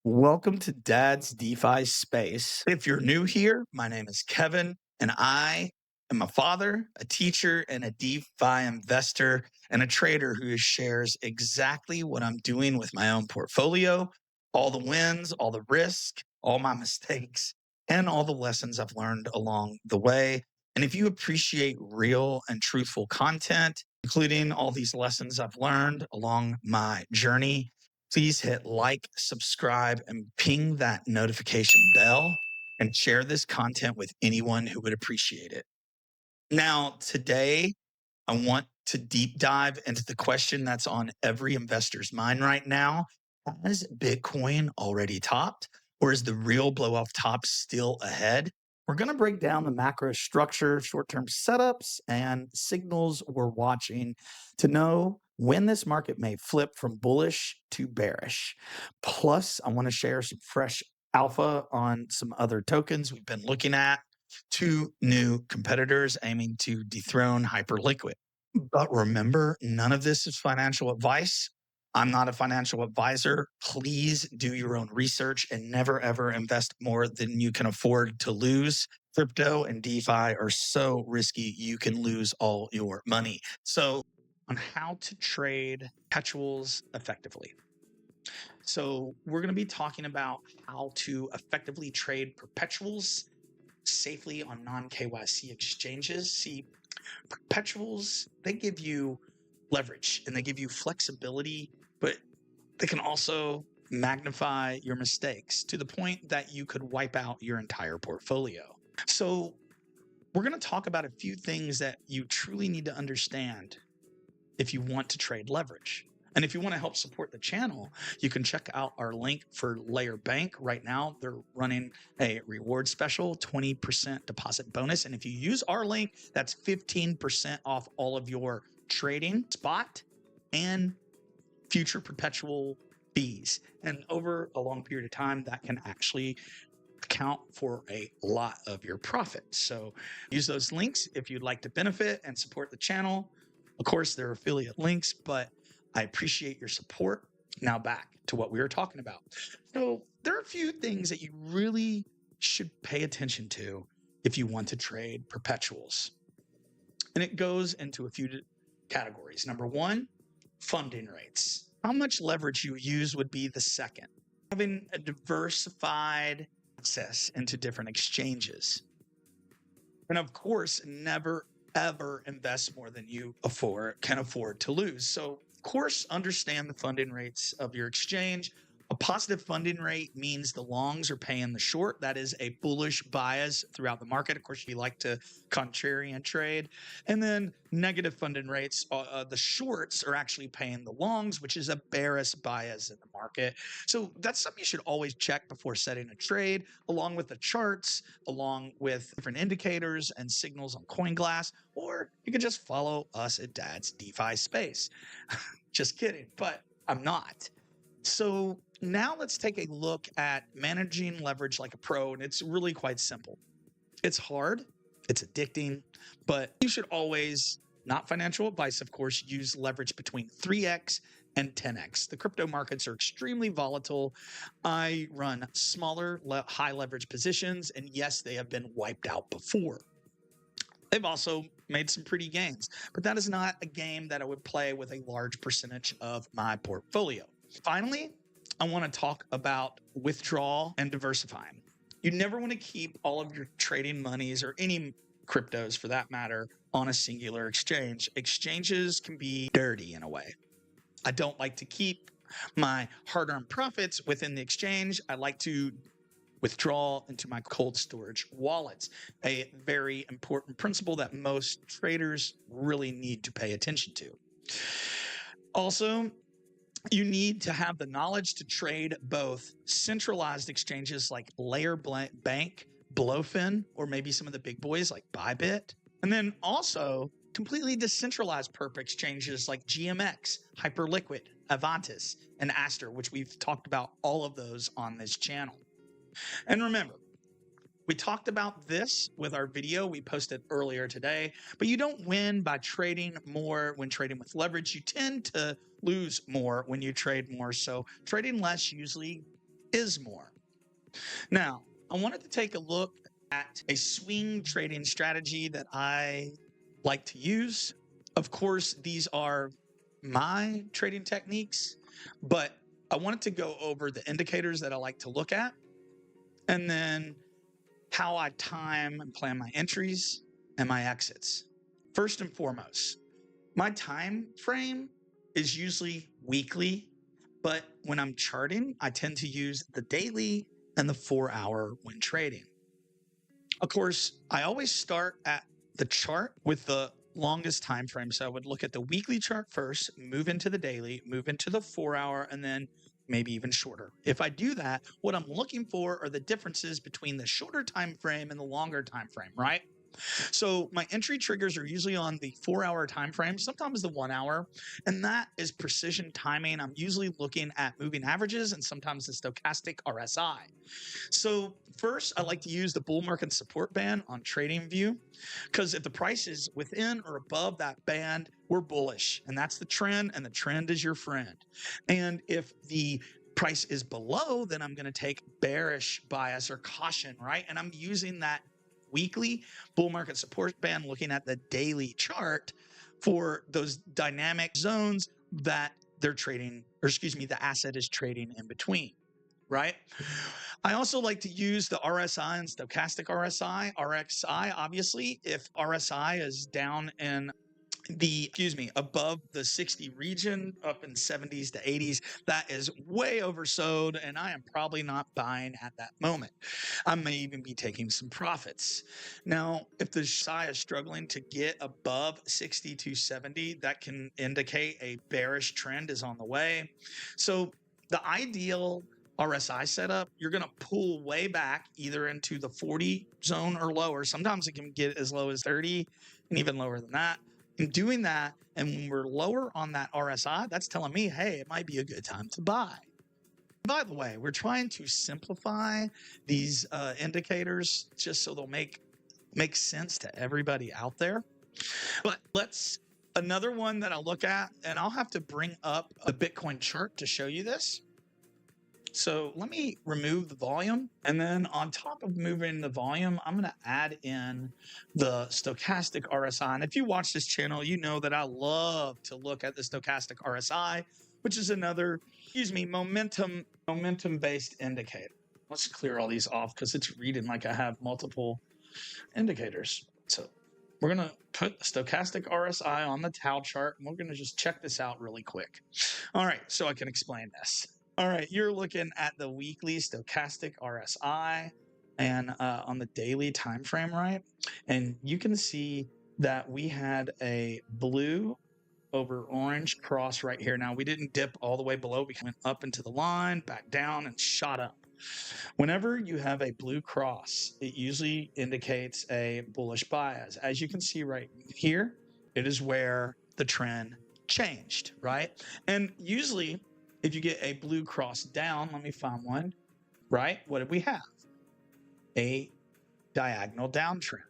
Welcome to Dad's DeFi Space. If you're new here, my name is Kevin, and I am a father, a teacher, and a DeFi investor, and a trader who shares exactly what I'm doing with my own portfolio, all the wins, all the risk, all my mistakes, and all the lessons I've learned along the way. And if you appreciate real and truthful content, including all these lessons I've learned along my journey, please hit like, subscribe, and ping that notification bell and share this content with anyone who would appreciate it. Now, today, I want to deep dive into the question that's on every investor's mind right now. Has Bitcoin already topped, or is the real blow off top still ahead? We're going to break down the macro structure, short term setups, and signals we're watching to know when this market may flip from bullish to bearish. Plus, I want to share some fresh alpha on some other tokens we've been looking at, two new competitors aiming to dethrone Hyperliquid. But remember, none of this is financial advice. I'm not a financial advisor. Please do your own research and never ever invest more than you can afford to lose. Crypto and DeFi are so risky, you can lose all your money. So, on how to trade perpetuals effectively. So, we're going to be talking about how to effectively trade perpetuals safely on non KYC exchanges. See, perpetuals, they give you leverage and they give you flexibility, but they can also magnify your mistakes to the point that you could wipe out your entire portfolio. So, we're going to talk about a few things that you truly need to understand if you want to trade leverage. And if you want to help support the channel, you can check out our link for LayerBank. Right now, they're running a reward special, 20% deposit bonus. And if you use our link, that's 15% off all of your trading, spot, and future perpetual fees. And over a long period of time, that can actually account for a lot of your profit. So use those links if you'd like to benefit and support the channel. Of course, they're affiliate links, but I appreciate your support. Now back to what we were talking about. So there are a few things that you really should pay attention to if you want to trade perpetuals. And it goes into a few categories. Number one, funding rates. How much leverage you use would be the second. Having a diversified access into different exchanges. And of course, never ever invest more than you can afford to lose. So, of course, understand the funding rates of your exchange. A positive funding rate means the longs are paying the short. That is a bullish bias throughout the market. Of course, you like to contrarian trade. And then negative funding rates, the shorts are actually paying the longs, which is a bearish bias in the market. So that's something you should always check before setting a trade, along with the charts, along with different indicators and signals on CoinGlass, or you can just follow us at Dad's DeFi Space. Just kidding, but I'm not. So now let's take a look at managing leverage like a pro, and it's really quite simple. It's hard, it's addicting, but you should always, not financial advice, of course, use leverage between 3x and 10x. The crypto markets are extremely volatile. I run smaller, high leverage positions, and yes, they have been wiped out before. They've also made some pretty gains, but that is not a game that I would play with a large percentage of my portfolio. Finally, I want to talk about withdrawal and diversifying. You never want to keep all of your trading monies or any cryptos for that matter on a singular exchange. Exchanges can be dirty in a way. I don't like to keep my hard-earned profits within the exchange. I like to withdraw into my cold storage wallets, a very important principle that most traders really need to pay attention to. Also, you need to have the knowledge to trade both centralized exchanges like LayerBank, Blofin, or maybe some of the big boys like Bybit, and then also completely decentralized perp exchanges like GMX, Hyperliquid, Avantis, and Aster, which we've talked about all of those on this channel. And remember, we talked about this with our video we posted earlier today, but you don't win by trading more when trading with leverage. You tend to lose more when you trade more. So trading less usually is more. Now, I wanted to take a look at a swing trading strategy that I like to use. Of course, these are my trading techniques, but I wanted to go over the indicators that I like to look at, and then how I time and plan my entries and my exits. First and foremost, my time frame is usually weekly, but when I'm charting, I tend to use the daily and the 4-hour when trading. Of course, I always start at the chart with the longest time frame. So I would look at the weekly chart first, move into the daily, move into the 4-hour, and then maybe even shorter. If I do that, what I'm looking for are the differences between the shorter time frame and the longer time frame, right? So my entry triggers are usually on the 4-hour time frame, sometimes the 1 hour, and that is precision timing. I'm usually looking at moving averages and sometimes the stochastic RSI. So first, I like to use the bull market support band on TradingView, because if the price is within or above that band, we're bullish, and that's the trend, and the trend is your friend. And if the price is below, then I'm going to take bearish bias or caution, right? And I'm using that weekly bull market support band, looking at the daily chart for those dynamic zones that they're trading, or excuse me, the asset is trading in between, right? I also like to use the RSI and stochastic RSI. RXI, obviously, if RSI is down in above the 60 region, up in 70s to 80s, that is way oversold, and I am probably not buying at that moment. I may even be taking some profits. Now, if the RSI is struggling to get above 60 to 70, that can indicate a bearish trend is on the way. So the ideal RSI setup, you're going to pull way back either into the 40 zone or lower. Sometimes it can get as low as 30 and even lower than that. In doing that, and when we're lower on that RSI, that's telling me, hey, it might be a good time to buy. By the way, we're trying to simplify these indicators just so they'll make sense to everybody out there. But another one that I'll look at, and I'll have to bring up a Bitcoin chart to show you this. So let me remove the volume, and then on top of moving the volume, I'm going to add in the stochastic RSI. And if you watch this channel, you know that I love to look at the stochastic RSI, which is another, momentum-based indicator. Let's clear all these off because it's reading like I have multiple indicators. So we're going to put stochastic RSI on the Tau chart, and we're going to just check this out really quick. All right, so I can explain this. All right, you're looking at the weekly stochastic RSI and on the daily time frame, right? And you can see that we had a blue over orange cross right here. Now, we didn't dip all the way below. We went up into the line, back down, and shot up. Whenever you have a blue cross, it usually indicates a bullish bias. As you can see right here, it is where the trend changed, right? And usually, if you get a blue cross down, let me find one, right? What did we have? A diagonal downtrend.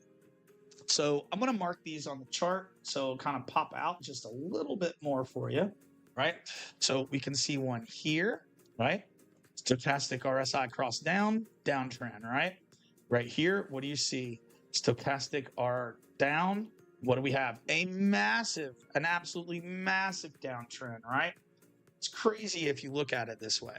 So I'm going to mark these on the chart so it'll kind of pop out just a little bit more for you, right? So we can see one here, right? Stochastic RSI cross down, downtrend, right? Right here, what do you see? Stochastic R down. What do we have? An absolutely massive downtrend, right? It's crazy if you look at it this way.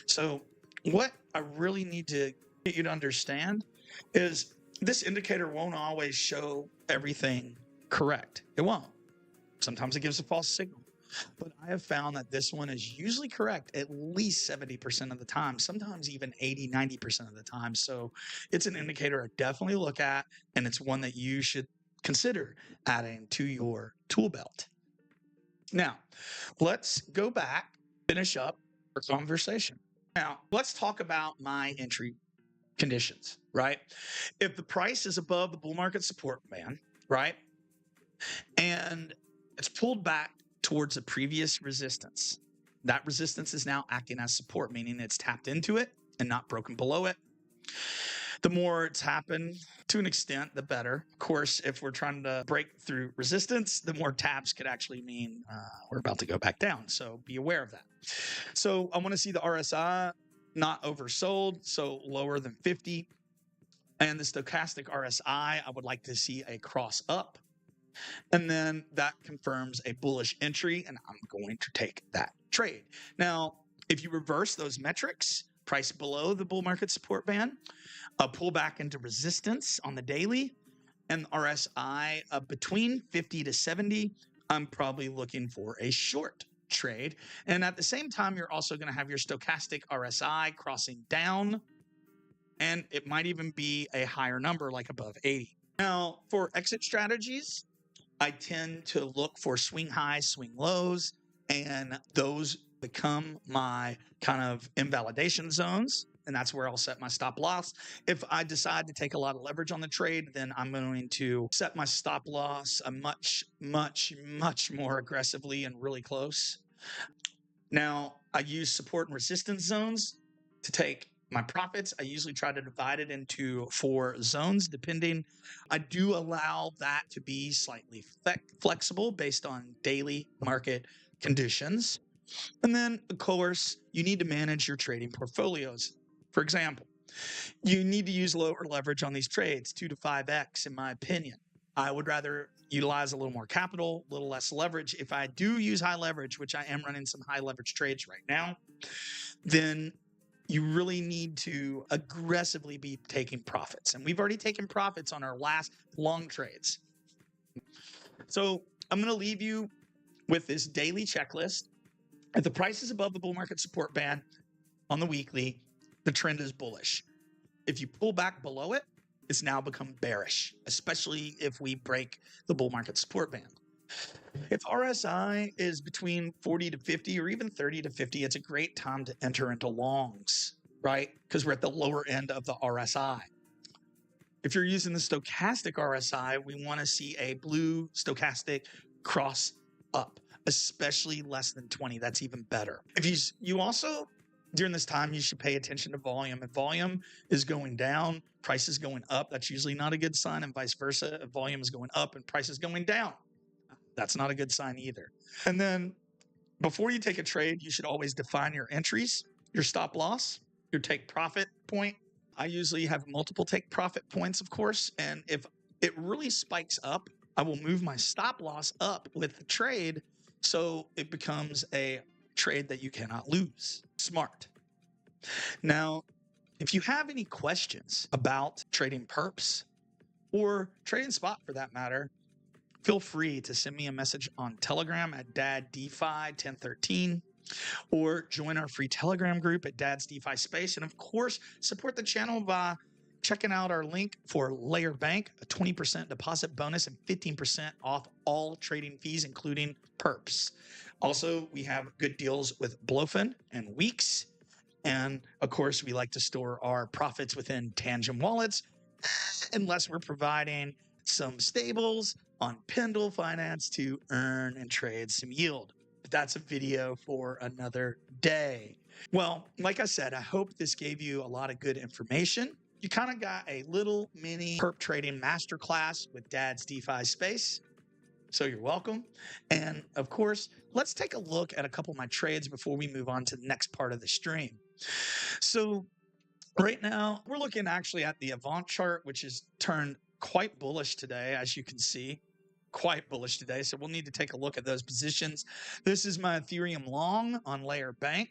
So what I really need to get you to understand is this indicator won't always show everything correct. It won't. Sometimes it gives a false signal. But I have found that this one is usually correct at least 70% of the time, sometimes even 80, 90% of the time. So it's an indicator I definitely look at, and it's one that you should consider adding to your tool belt. Now, let's go back, finish up our conversation. Now, let's talk about my entry conditions, right? If the price is above the bull market support band, right, and it's pulled back towards the previous resistance, that resistance is now acting as support, meaning it's tapped into it and not broken below it. The more it's happened, to an extent, the better. Of course, if we're trying to break through resistance, the more taps could actually mean we're about to go back down. So be aware of that. So I want to see the RSI not oversold, so lower than 50. And the stochastic RSI, I would like to see a cross up. And then that confirms a bullish entry, and I'm going to take that trade. Now, if you reverse those metrics, price below the bull market support band, a pullback into resistance on the daily, and RSI between 50 to 70, I'm probably looking for a short trade. And at the same time, you're also going to have your stochastic RSI crossing down, and it might even be a higher number, like above 80. Now, for exit strategies, I tend to look for swing highs, swing lows, and those become my kind of invalidation zones. And that's where I'll set my stop loss. If I decide to take a lot of leverage on the trade, then I'm going to set my stop loss much more aggressively and really close. Now, I use support and resistance zones to take my profits. I usually try to divide it into 4 zones, depending. I do allow that to be slightly flexible based on daily market conditions. And then, of course, you need to manage your trading portfolios. For example, you need to use lower leverage on these trades, 2 to 5x, in my opinion. I would rather utilize a little more capital, a little less leverage. If I do use high leverage, which I am running some high leverage trades right now, then you really need to aggressively be taking profits. And we've already taken profits on our last long trades. So I'm going to leave you with this daily checklist. If the price is above the bull market support band on the weekly, the trend is bullish. If you pull back below it, it's now become bearish, especially if we break the bull market support band. If RSI is between 40 to 50 or even 30 to 50, it's a great time to enter into longs, right? Because we're at the lower end of the RSI. If you're using the stochastic RSI, we want to see a blue stochastic cross up, especially less than 20. That's even better. If you also, during this time, you should pay attention to volume. If volume is going down, price is going up, that's usually not a good sign, and vice versa. If volume is going up and price is going down, that's not a good sign either. And then before you take a trade, you should always define your entries, your stop loss, your take profit point. I usually have multiple take profit points, of course. And if it really spikes up, I will move my stop loss up with the trade so it becomes a trade that you cannot lose. Smart. Now, if you have any questions about trading perps or trading spot for that matter, feel free to send me a message on Telegram at DadDeFi1013 or join our free Telegram group at Dad's DeFi Space. And of course, support the channel by checking out our link for LayerBank, a 20% deposit bonus and 15% off all trading fees, including perps. Also, we have good deals with Blofin and Weeks. And of course, we like to store our profits within Tangent wallets, unless we're providing some stables on Pendle Finance to earn and trade some yield. But that's a video for another day. Well, like I said, I hope this gave you a lot of good information. You kind of got a little mini perp trading masterclass with Dad's DeFi Space. So you're welcome. And of course, let's take a look at a couple of my trades before we move on to the next part of the stream. So right now, we're looking actually at the Avant chart, which is turned quite bullish today, as you can see. Quite bullish today. So we'll need to take a look at those positions. This is my Ethereum long on LayerBank.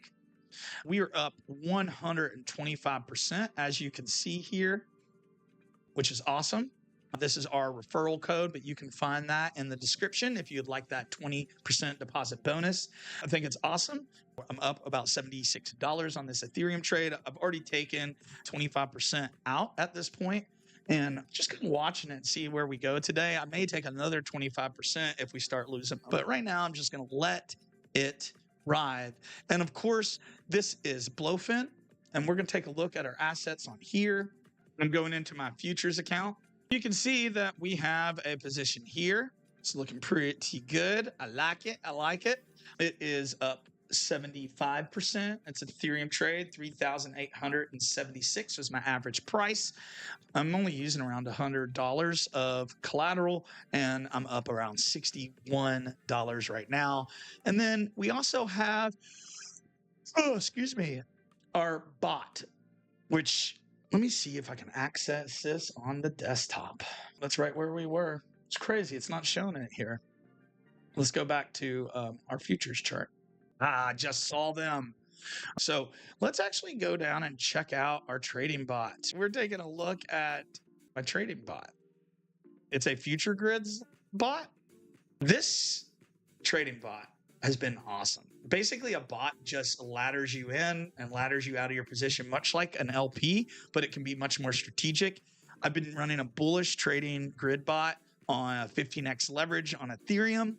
We are up 125%, as you can see here, which is awesome. This is our referral code, but you can find that in the description if you'd like that 20% deposit bonus. I think it's awesome. I'm up about $76 on this Ethereum trade. I've already taken 25% out at this point, and just kind of watching it and see where we go today. I may take another 25% if we start losing, but right now I'm just going to let it ride. And of course, this is Blofin, and we're going to take a look at our assets on here. I'm going into my futures account. You can see that we have a position here. It's looking pretty good. I like it. I like it. It is up 75%. It's an Ethereum trade. 3,876 was my average price. I'm only using around $100 of collateral, and I'm up around $61 right now. And then we also have, excuse me, our bot, which let me see if I can access this on the desktop. That's right where we were. It's crazy. It's not showing it here. Let's go back to our futures chart. I just saw them. So let's actually go down and check out our trading bot. We're taking a look at my trading bot. It's a future grids bot. This trading bot has been awesome. Basically, a bot just ladders you in and ladders you out of your position, much like an LP, but it can be much more strategic. I've been running a bullish trading grid bot on a 15x leverage on Ethereum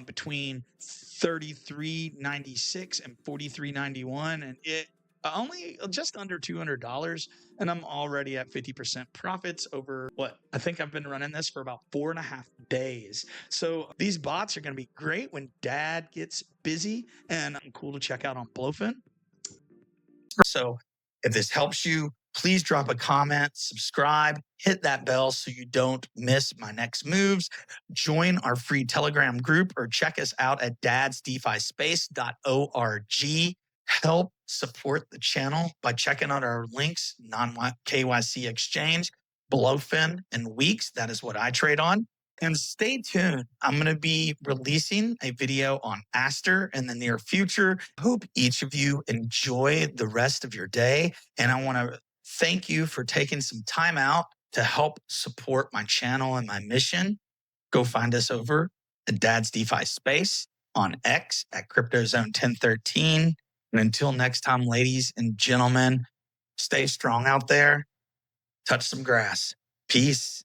between 33.96 and 43.91, and it only just under $200, and I'm already at 50% profits over what I think I've been running this for about 4.5 days. So these bots are going to be great when dad gets busy, and cool to check out on Blofin. So if this helps you, please drop a comment, subscribe, hit that bell so you don't miss my next moves. Join our free Telegram group or check us out at dadsdefispace.org. Help support the channel by checking out our links, non-KYC exchange, Blofin, and Weeks. That is what I trade on. And stay tuned. I'm going to be releasing a video on Aster in the near future. Hope each of you enjoy the rest of your day. And I want to thank you for taking some time out to help support my channel and my mission. Go find us over at Dad's DeFi Space on X at CryptoZone 1013. And until next time, ladies and gentlemen, stay strong out there. Touch some grass. Peace.